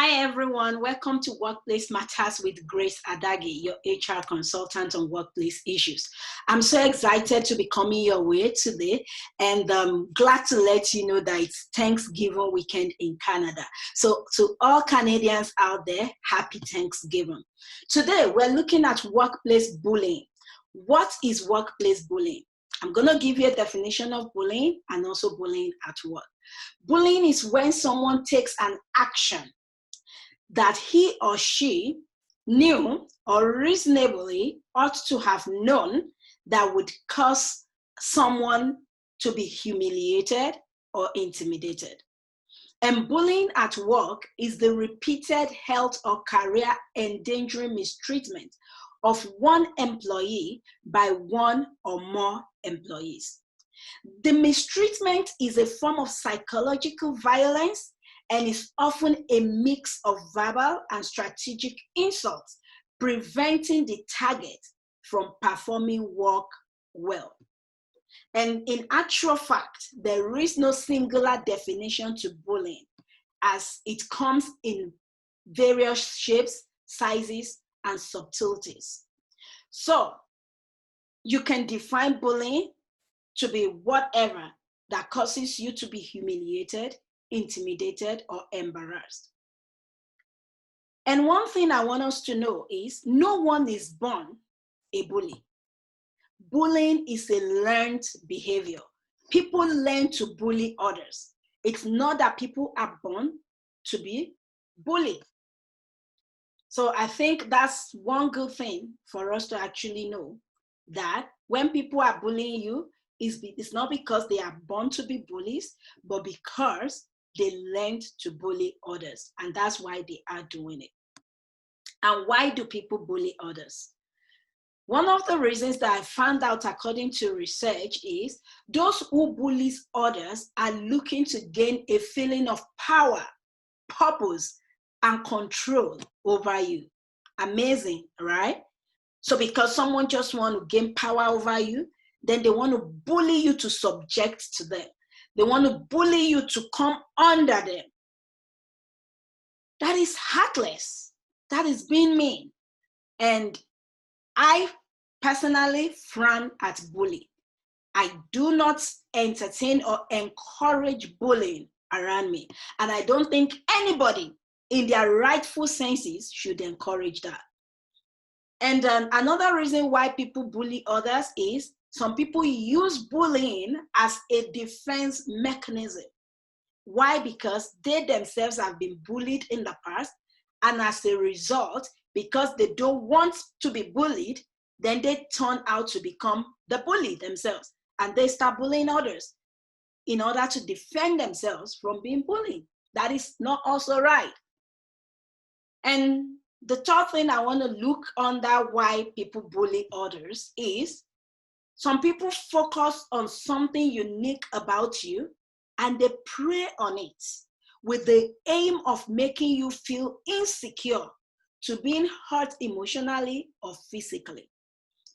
Hi everyone, welcome to Workplace Matters with Grace Adagi, your HR consultant on workplace issues. I'm so excited to be coming your way today, and glad to let you know that it's Thanksgiving weekend in Canada. So to all Canadians out there, happy Thanksgiving. Today we're looking at workplace bullying. What is workplace bullying? I'm going to give you a definition of bullying and also bullying at work. Bullying is when someone takes an action that he or she knew or reasonably ought to have known that would cause someone to be humiliated or intimidated. And bullying at work is the repeated health or career endangering mistreatment of one employee by one or more employees. The mistreatment is a form of psychological violence and is often a mix of verbal and strategic insults, preventing the target from performing work well. And in actual fact, there is no singular definition to bullying, as it comes in various shapes, sizes, and subtleties. So you can define bullying to be whatever that causes you to be humiliated, intimidated, or embarrassed. And one thing I want us to know is no one is born a bully. Bullying is a learned behavior. People learn to bully others. It's not that people are born to be bullied. So I think that's one good thing for us to actually know, that when people are bullying you, it's not because they are born to be bullies, but because they learned to bully others, and that's why they are doing it. And why do people bully others? One of the reasons that I found out according to research is those who bully others are looking to gain a feeling of power, purpose, and control over you. Amazing, right? So because someone just wants to gain power over you, then they want to bully you to subject to them. They want to bully you to come under them. That is heartless. That is being mean. And I personally frown at bullying. I do not entertain or encourage bullying around me. And I don't think anybody in their rightful senses should encourage that. And another reason why people bully others is some people use bullying as a defense mechanism. Why? Because they themselves have been bullied in the past, and as a result, because they don't want to be bullied, then they turn out to become the bully themselves, and they start bullying others in order to defend themselves from being bullied. That is not also right. And the third thing I want to look under why people bully others is some people focus on something unique about you and they prey on it with the aim of making you feel insecure to being hurt emotionally or physically.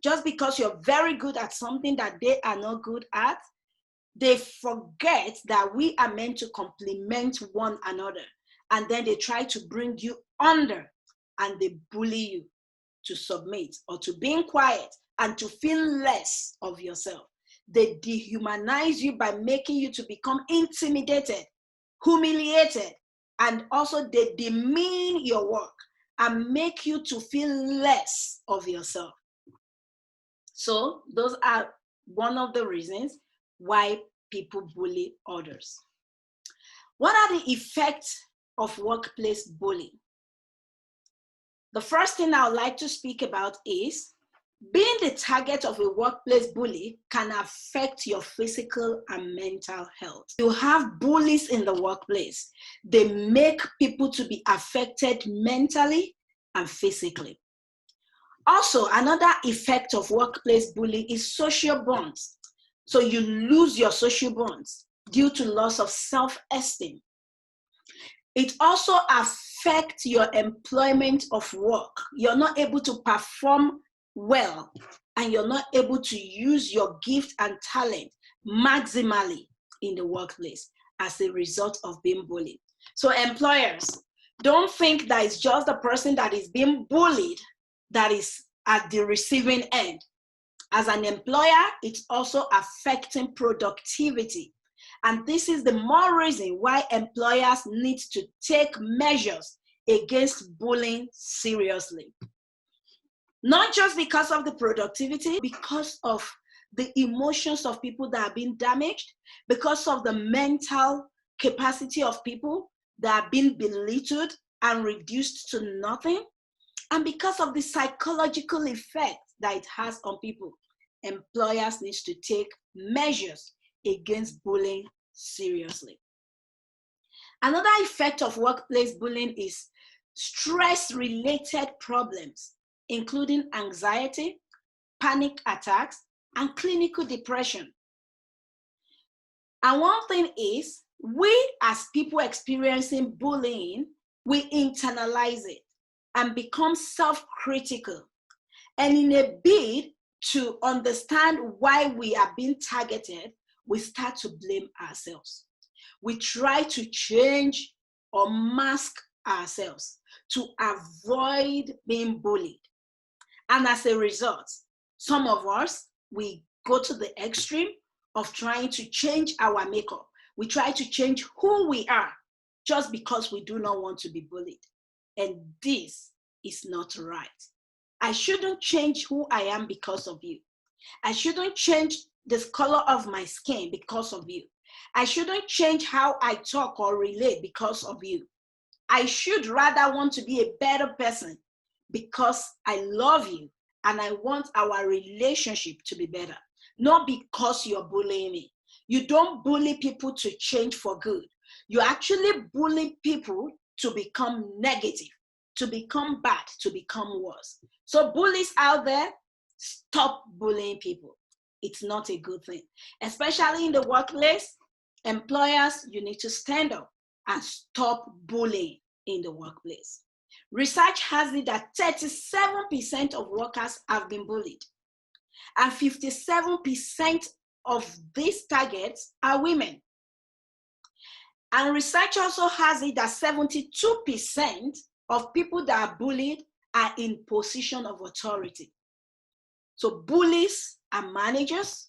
Just because you're very good at something that they are not good at, they forget that we are meant to complement one another. And then they try to bring you under and they bully you to submit or to being quiet and to feel less of yourself. They dehumanize you by making you to become intimidated, humiliated, and also they demean your work and make you to feel less of yourself. So those are one of the reasons why people bully others. What are the effects of workplace bullying? The first thing I would like to speak about is being the target of a workplace bully can affect your physical and mental health. You have bullies in the workplace. They make people to be affected mentally and physically. Also, another effect of workplace bullying is social bonds. So you lose your social bonds due to loss of self-esteem. It also affects your employment of work. You're not able to perform well, and you're not able to use your gift and talent maximally in the workplace as a result of being bullied. So employers, Don't think that it's just the person that is being bullied that is at the receiving end. As an employer, it's also affecting productivity. And this is the more reason why employers need to take measures against bullying seriously. Not just because of the productivity, because of the emotions of people that are being damaged, because of the mental capacity of people that are being belittled and reduced to nothing, and because of the psychological effect that it has on people. Employers need to take measures against bullying seriously. Another effect of workplace bullying is stress-related problems, including anxiety, panic attacks, and clinical depression. And one thing is, we as people experiencing bullying, we internalize it and become self-critical. And in a bid to understand why we are being targeted, we start to blame ourselves. We try to change or mask ourselves to avoid being bullied. And as a result, some of us, we go to the extreme of trying to change our makeup. We try to change who we are just because we do not want to be bullied. And this is not right. I shouldn't change who I am because of you. I shouldn't change the color of my skin because of you. I shouldn't change how I talk or relate because of you. I should rather want to be a better person because I love you and I want our relationship to be better, not because you're bullying me. You don't bully people to change for good. You actually bully people to become negative, to become bad, to become worse. So bullies out there, stop bullying people. It's not a good thing. Especially in the workplace, employers, you need to stand up and stop bullying in the workplace. Research has it that 37% of workers have been bullied, and 57% of these targets are women. And research also has it that 72% of people that are bullied are in position of authority. So bullies are managers,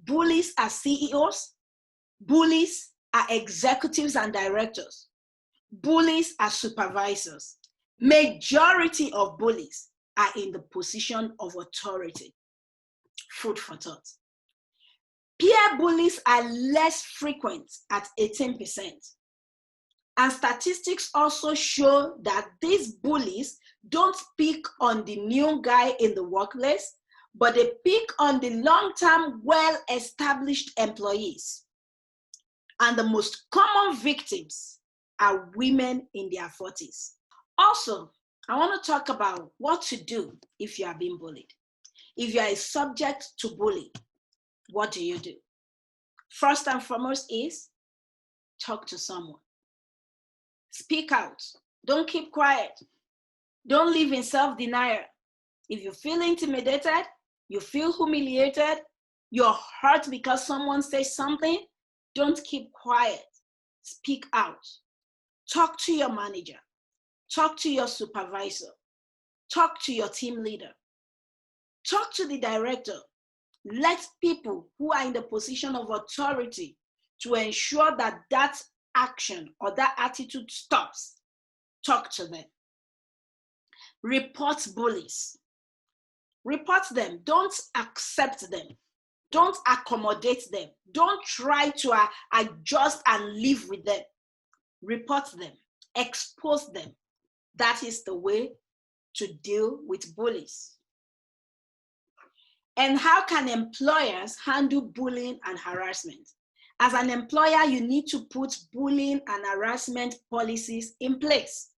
bullies are CEOs, bullies are executives and directors, bullies are supervisors. Majority of bullies are in the position of authority. Food for thought. Peer bullies are less frequent at 18%. And statistics also show that these bullies don't pick on the new guy in the workplace, but they pick on the long-term, well-established employees. And the most common victims are women in their 40s. Also, I want to talk about what to do if you are being bullied. If you are a subject to bullying, what do you do? First and foremost is talk to someone. Speak out. Don't keep quiet. Don't live in self-denial. If you feel intimidated, you feel humiliated, you're hurt because someone says something, don't keep quiet. Speak out. Talk to your manager. Talk to your supervisor. Talk to your team leader. Talk to the director. Let people who are in the position of authority to ensure that that action or that attitude stops. Talk to them. Report bullies. Report them. Don't accept them. Don't accommodate them. Don't try to adjust and live with them. Report them. Expose them. That is the way to deal with bullies. And how can employers handle bullying and harassment? As an employer, you need to put bullying and harassment policies in place.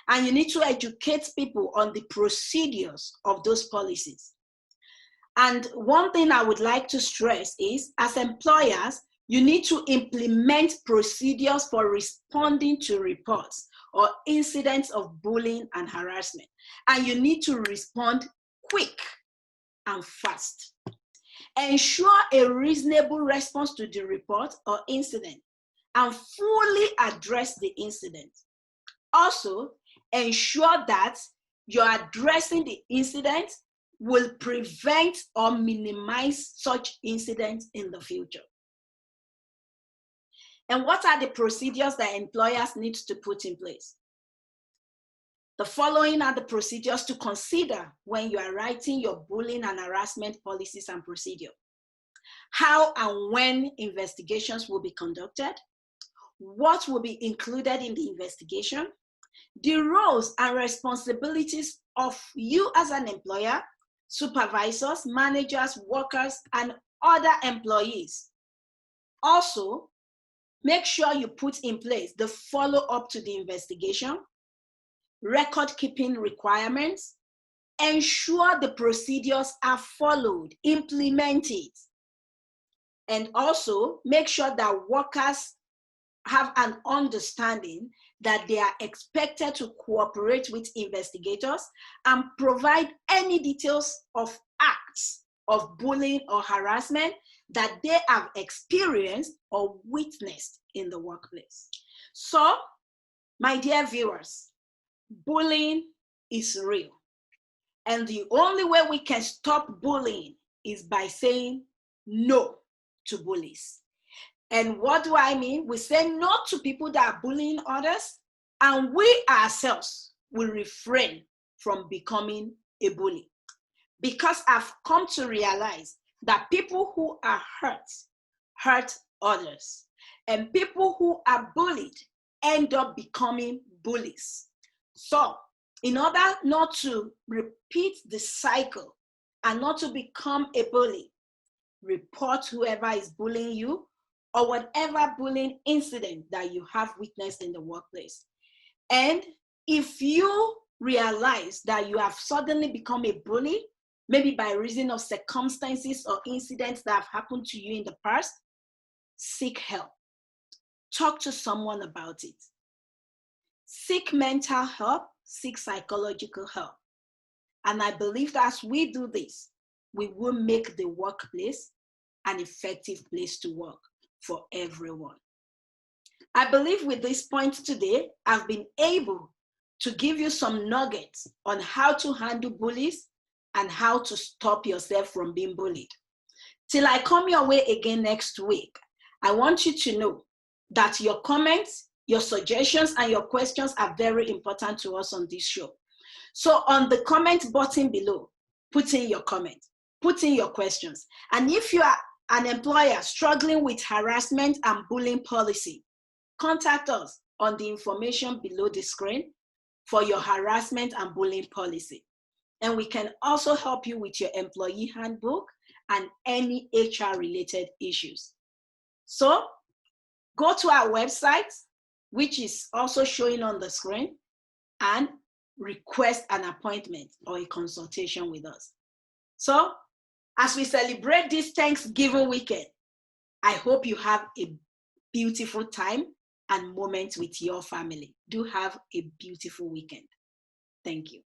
And you need to educate people on the procedures of those policies. And one thing I would like to stress is, as employers, you need to implement procedures for responding to reports or incidents of bullying and harassment. And you need to respond quick and fast. Ensure a reasonable response to the report or incident and fully address the incident. Also, ensure that you're addressing the incident will prevent or minimize such incidents in the future. And what are the procedures that employers need to put in place? The following are the procedures to consider when you are writing your bullying and harassment policies and procedure. How and when investigations will be conducted, what will be included in the investigation, the roles and responsibilities of you as an employer, supervisors, managers, workers, and other employees. Also, make sure you put in place the follow-up to the investigation, record-keeping requirements, ensure the procedures are followed, implement it, and also make sure that workers have an understanding that they are expected to cooperate with investigators and provide any details of acts of bullying or harassment that they have experienced or witnessed in the workplace. So, my dear viewers, bullying is real. And the only way we can stop bullying is by saying no to bullies. And what do I mean? We say no to people that are bullying others, and we ourselves will refrain from becoming a bully. Because I've come to realize that people who are hurt others, and people who are bullied end up becoming bullies. So, in order not to repeat the cycle and not to become a bully, report whoever is bullying you or whatever bullying incident that you have witnessed in the workplace. And if you realize that you have suddenly become a bully, maybe by reason of circumstances or incidents that have happened to you in the past, seek help. Talk to someone about it. Seek mental help, seek psychological help. And I believe that as we do this, we will make the workplace an effective place to work for everyone. I believe with this point today, I've been able to give you some nuggets on how to handle bullies and how to stop yourself from being bullied. Till I come your way again next week, I want you to know that your comments, your suggestions, and your questions are very important to us on this show. So on the comment button below, put in your comment, put in your questions. And if you are an employer struggling with harassment and bullying policy, contact us on the information below the screen for your harassment and bullying policy. And we can also help you with your employee handbook and any HR related issues. So go to our website, which is also showing on the screen, and request an appointment or a consultation with us. So as we celebrate this Thanksgiving weekend, I hope you have a beautiful time and moment with your family. Do have a beautiful weekend. Thank you.